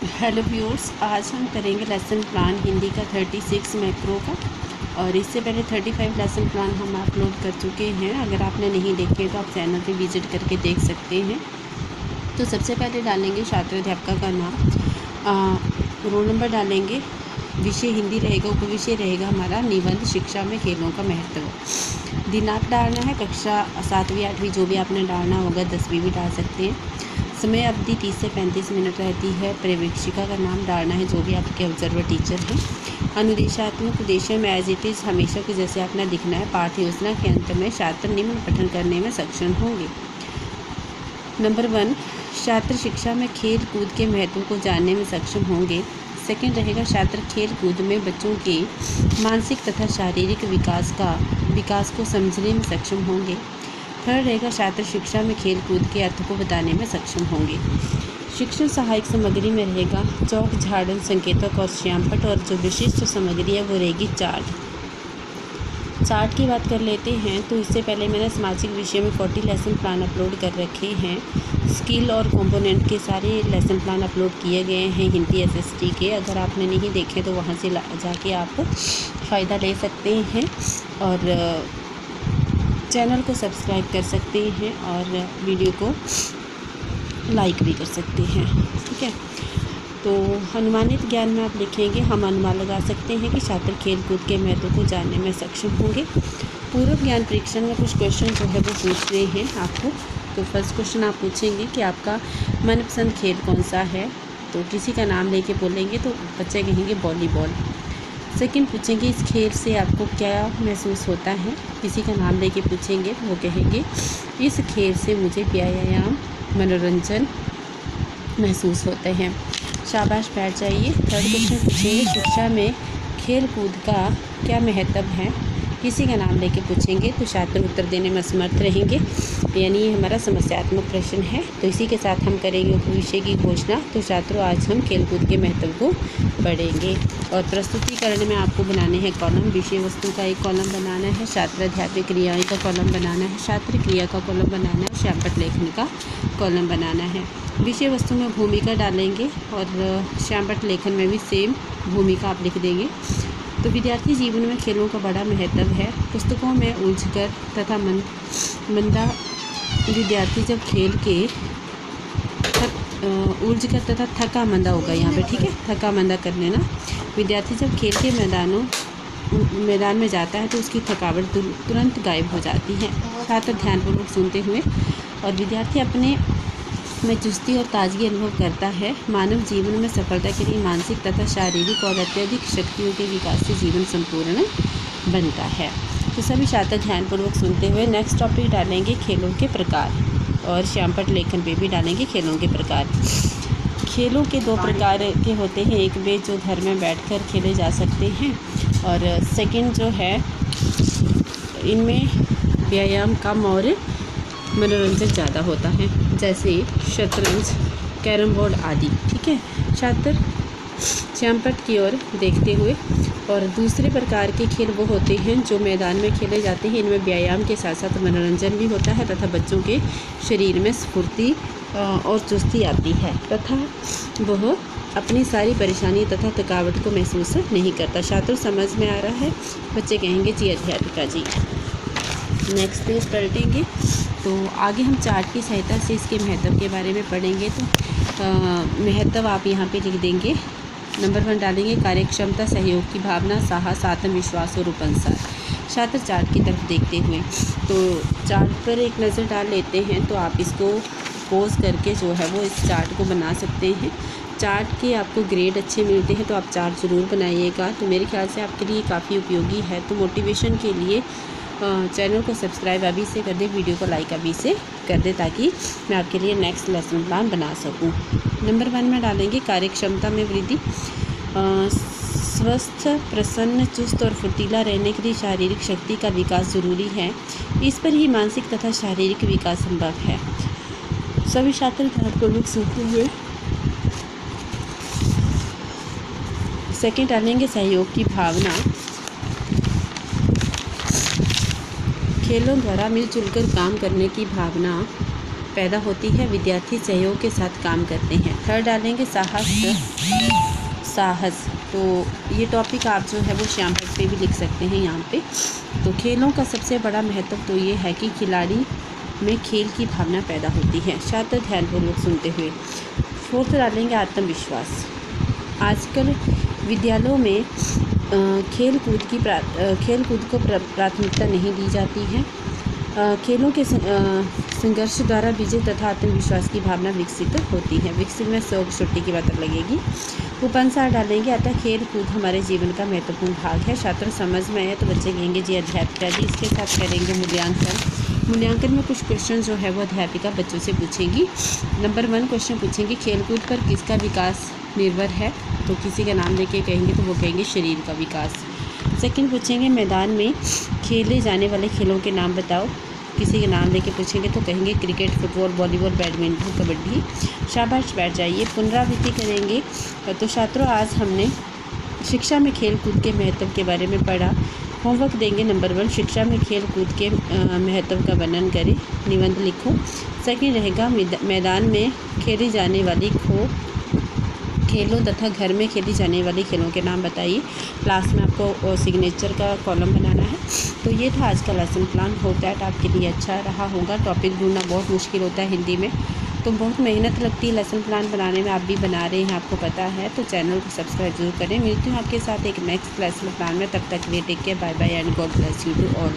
Hello viewers, आज हम करेंगे लेसन प्लान हिंदी का 36 मैक्रो का। और इससे पहले 35 लेसन प्लान हम अपलोड कर चुके हैं। अगर आपने नहीं देखे तो आप चैनल पे विज़िट करके देख सकते हैं। तो सबसे पहले डालेंगे छात्र अध्यापका का नाम, रोल नंबर डालेंगे, विषय हिंदी रहेगा, उपविषय रहेगा हमारा निबंध शिक्षा में खेलों का महत्व। दिनांक डालना है कक्षा 7वीं 8वीं, जो भी आपने डालना होगा, 10वीं भी डाल सकते हैं। समय अवधि 30 से 35 मिनट रहती है। पर्यवेक्षिका का नाम डालना है, जो भी आपके ऑब्जर्वर टीचर हैं। अनुदेशात्मक उद्देश्य में एज इट इज़ हमेशा को जैसे आपने लिखना है। पाठ योजना के अंत में छात्र निम्न पठन करने में सक्षम होंगे। नंबर 1, छात्र शिक्षा में खेल कूद के महत्व को जानने में सक्षम होंगे। सेकंड रहेगा छात्र खेल कूद में बच्चों के मानसिक तथा शारीरिक विकास को समझने में सक्षम होंगे। थर्ड रहेगा छात्र शिक्षा में खेल कूद के अर्थ को बताने में सक्षम होंगे। शिक्षण सहायक सामग्री में रहेगा चौक, झाड़न, संकेतक और श्यामपट, और जो विशिष्ट सामग्री है वो रहेगी चार्ट की बात कर लेते हैं। तो इससे पहले मैंने सामाजिक विषय में 40 लेसन प्लान अपलोड कर रखे हैं। स्किल और कंपोनेंट के सारे लेसन प्लान अपलोड किए गए हैं हिंदी एसएसटी के। अगर आपने नहीं देखे तो वहाँ से जाके आप फ़ायदा ले सकते हैं और चैनल को सब्सक्राइब कर सकते हैं और वीडियो को लाइक भी कर सकते हैं। ठीक है, तो अनुमानित ज्ञान में आप लिखेंगे, हम अनुमान लगा सकते हैं कि छात्र खेल कूद के महत्व को जानने में सक्षम होंगे। पूर्व ज्ञान परीक्षण में कुछ क्वेश्चन जो है वो पूछ रहे हैं आपको। तो फर्स्ट क्वेश्चन आप पूछेंगे कि आपका मनपसंद खेल कौन सा है। तो किसी का नाम लेके बोलेंगे तो बच्चे कहेंगे वॉलीबॉल। सेकंड पूछेंगे इस खेल से आपको क्या महसूस होता है। किसी का नाम लेके पूछेंगे, वो कहेंगे इस खेल से मुझे व्यायाम, मनोरंजन महसूस होते हैं। शाबाश, बैठ जाइए। थर्ड क्वेश्चन पूछेंगे शिक्षा में खेल कूद का क्या महत्व है। किसी का नाम लेके पूछेंगे तो छात्र उत्तर देने में असमर्थ रहेंगे, यानी ये हमारा समस्यात्मक प्रश्न है। तो इसी के साथ हम करेंगे उपविषय की घोषणा। तो छात्रों, आज हम खेलकूद के महत्व को पढ़ेंगे और प्रस्तुतिकरण में आपको बनाने हैं कॉलम। विषय वस्तु का एक कॉलम बनाना है, छात्र अध्यापक क्रियाएँ का कॉलम बनाना है, छात्र क्रिया का कॉलम बनाना है, श्यामपट लेखन का कॉलम बनाना है। विषय वस्तु में भूमिका डालेंगे और श्यामपट लेखन में भी सेम भूमिका आप लिख देंगे। तो विद्यार्थी जीवन में खेलों का बड़ा महत्व है। पुस्तकों में उलझकर तथा मंदा विद्यार्थी जब खेल के उलझकर तथा थका मंदा होगा यहाँ पे, ठीक है, थका मंदा कर लेना। विद्यार्थी जब खेल के मैदान में जाता है तो उसकी थकावट तुरंत गायब हो जाती है। छात्र ध्यानपूर्वक सुनते हुए और विद्यार्थी अपने में चुस्ती और ताजगी अनुभव करता है। मानव जीवन में सफलता के लिए मानसिक तथा शारीरिक और अत्यधिक शक्तियों के विकास से जीवन संपूर्ण बनता है। तो सभी छात्र ध्यानपूर्वक सुनते हुए नेक्स्ट टॉपिक डालेंगे खेलों के प्रकार, और श्यामपट लेखन पे भी डालेंगे खेलों के प्रकार। खेलों के 2 प्रकार के होते हैं, एक वे जो घर में बैठकर खेले जा सकते हैं, और सेकंड जो है इनमें व्यायाम कम और मनोरंजन ज़्यादा होता है, जैसे शतरंज, कैरम बोर्ड आदि। ठीक है, छात्र श्यामपट की ओर देखते हुए। और दूसरे प्रकार के खेल वो होते हैं जो मैदान में खेले जाते हैं। इनमें व्यायाम के साथ साथ मनोरंजन भी होता है तथा बच्चों के शरीर में स्फूर्ति और चुस्ती आती है तथा वह अपनी सारी परेशानी तथा थकावट को महसूस नहीं करता। छात्रों, समझ में आ रहा है? बच्चे कहेंगे जी अध्यापिका जी। नेक्स्ट पेज पलटेंगे तो आगे हम चार्ट की सहायता से इसके महत्व के बारे में पढ़ेंगे। तो महत्व आप यहाँ पे लिख देंगे। नंबर 1 डालेंगे कार्यक्षमता, सहयोग की भावना, साहस, आत्मविश्वास और उपंसार। छात्र चार्ट की तरफ देखते हुए तो चार्ट पर एक नज़र डाल लेते हैं। तो आप इसको पोज करके जो है वो इस चार्ट को बना सकते हैं। चार्ट के आपको ग्रेड अच्छे मिलते हैं तो आप चार्ट ज़रूर बनाइएगा। तो मेरे ख्याल से आपके लिए काफ़ी उपयोगी है। तो मोटिवेशन के लिए चैनल को सब्सक्राइब अभी से कर दे, वीडियो को लाइक अभी से कर दे, ताकि मैं आपके लिए नेक्स्ट लेसन प्लान बना सकूं। नंबर 1 में डालेंगे कार्यक्षमता में वृद्धि। स्वस्थ, प्रसन्न, चुस्त और फुर्तीला रहने के लिए शारीरिक शक्ति का विकास जरूरी है। इस पर ही मानसिक तथा शारीरिक विकास संभव है। सभी छात्र ध्यानपूर्वक सुनते हुए। सेकंड डालेंगे सहयोग की भावना। खेलों द्वारा मिलजुल कर काम करने की भावना पैदा होती है। विद्यार्थी सहयोग के साथ काम करते हैं। थर्ड डालेंगे साहस। तो ये टॉपिक आप जो है वो श्याम भट्ट पे भी लिख सकते हैं यहाँ पे। तो खेलों का सबसे बड़ा महत्व तो ये है कि खिलाड़ी में खेल की भावना पैदा होती है। छात्र ध्यानपूर्वक सुनते हुए। फोर्थ डालेंगे आत्मविश्वास। आजकल विद्यालयों में खेल कूद को प्राथमिकता नहीं दी जाती है। खेलों के संघर्ष द्वारा विजय तथा आत्मविश्वास की भावना विकसित होती है। विकसित में 100 छुट्टी की बात लगेगी। उपन्यास डालेंगे। अतः खेल कूद हमारे जीवन का महत्वपूर्ण भाग है। छात्र समझ में आए तो बच्चे कहेंगे जी अध्यापिका जी। इसके साथ करेंगे मूल्यांकन में कुछ क्वेश्चन जो है वो अध्यापिका बच्चों से पूछेगी। नंबर 1 क्वेश्चन पूछेंगे, खेलकूद पर किसका विकास निर्भर है? तो किसी का नाम लेके कहेंगे तो वो कहेंगे शरीर का विकास। सेकंड पूछेंगे, मैदान में खेले जाने वाले खेलों के नाम बताओ। किसी के नाम लेके पूछेंगे तो कहेंगे cricket, football, volleyball, badminton, kabaddi. शाबाश, बैठ जाइए। पुनरावृत्ति करेंगे। तो छात्रों, आज हमने शिक्षा में खेल कूद के महत्व के बारे में पढ़ा। होमवर्क देंगे। नंबर 1, शिक्षा में खेल कूद के महत्व का वर्णन करें, निबंध लिखो। सेकंड रहेगा, मैदान में खेली जाने वाली खेलों तथा घर में खेली जाने वाली खेलों के नाम बताइए। लास्ट में आपको सिग्नेचर का कॉलम बनाना है। तो ये था आज का लेसन प्लान। होप दैट आपके लिए अच्छा रहा होगा। टॉपिक ढूंढना बहुत मुश्किल होता है हिंदी में, तो बहुत मेहनत लगती है लेसन प्लान बनाने में। आप भी बना रहे हैं, आपको पता है। तो चैनल को सब्सक्राइब जरूर करें। मिलती हूँ आपके साथ एक नेक्स्ट लेसन प्लान में। तब तक के लिए take care, bye bye and God bless you to all.